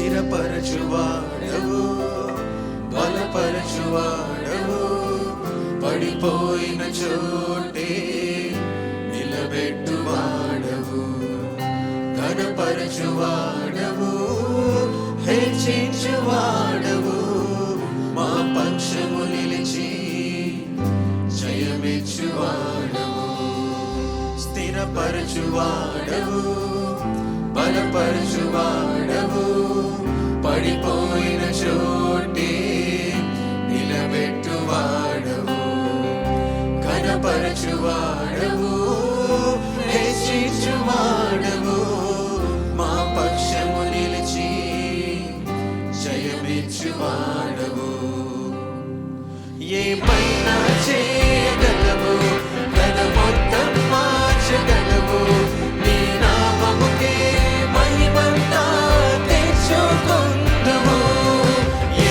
స్థిరపరచువాడవు, బలపరచువాడవు, పడిపోయిన చోటే నిలబెట్టువాడవు, ఘనపరచువాడవు, హెచ్చించువాడవు, మా పక్షము నిలిచి జయమిచ్చువాడవు. స్థిరపరచువాడవు, బలపరచువాడవు, పడిపోయిన చోటే నిలబెట్టువాడవు, ఘనపరచువాడవు, హెచ్చించువాడవు, మా పక్షము నిలిచి జయమిచ్చువాడవు. ఏమైనా చేయగలవు, తన మొత్తం మార్చగలవు, నీ నామముకే మహిమంతా తెచ్చుకుందుము.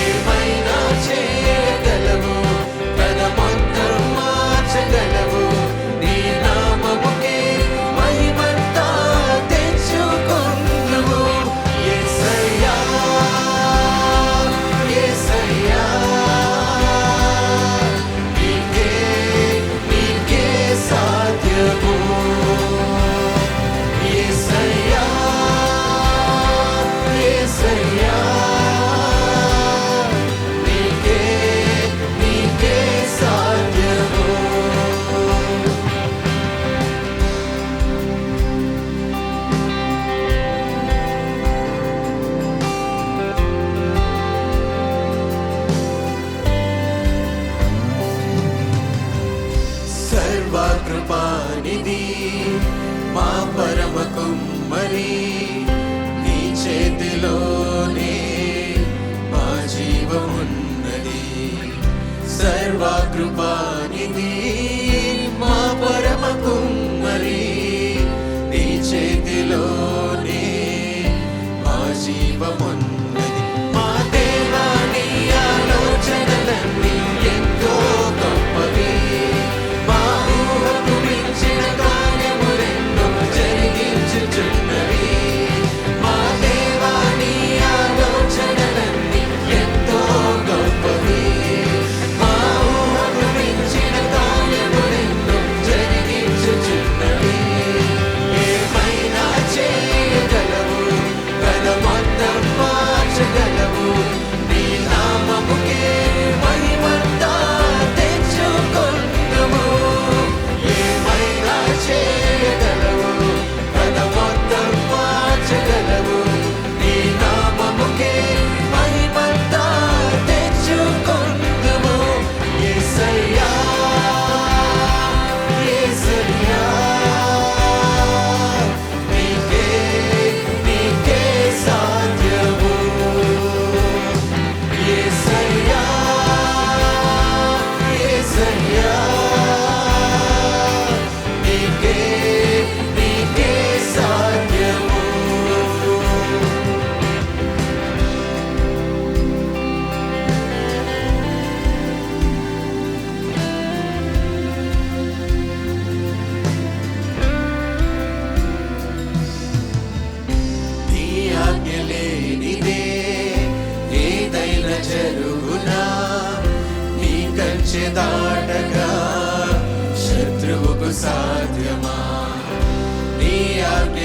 ఏమైనా చేయగలవు, తన మొత్తం మార్చగలవు, నీ నామముకే మహిమంతా తెచ్చుకుందుము. యేసయ్యా, యేసయ్యా, నీకే సాధ్యము. యేసయ్యా, యేసయ్యా, నీకే సాధ్యము. సర్వకృపానిధి మా పరమ కుమ్మరి, నీ చేతిలోనే మా జీవమున్నది. సర్వకృపానిధి మా పరమ కుమ్మరి, నీ చేతిలోనే మా జీవమున్నది. మా దేవా, నీ ఆలోచనలన్నీ ఎంతో గొప్పవి, మా ఊహకు మించిన కార్యములెన్నో జరిగించుచున్నవి. మా దేవా, నీ ఆలోచనలన్నీ ఎంతో గొప్పవి, మా ఊహకు మించిన కార్యములెన్నో జరిగించుచున్నవి. ఏమైనా చేయగలవు, తన మొత్తం మార్చగలవు, నీ నామముకే మహిమంతా తెచ్చుకుందుము. ఏమైనా చేయగలవు, తన మొత్తం మార్చగలవు, నీ నామముకే మహిమంతా తెచ్చుకుందుము. యేసయ్యా, యేసయ్యా, నీకే సాధ్యము. యేసయ్యా, యేసయ్యా, నీకే సాధ్యము. నీ ఆజ్ఞ లేనిదే ఏదైనా జరుగునా, నీ కంచె దాటగా శత్రువుకు సాధ్యమా? నీ ఆజ్ఞ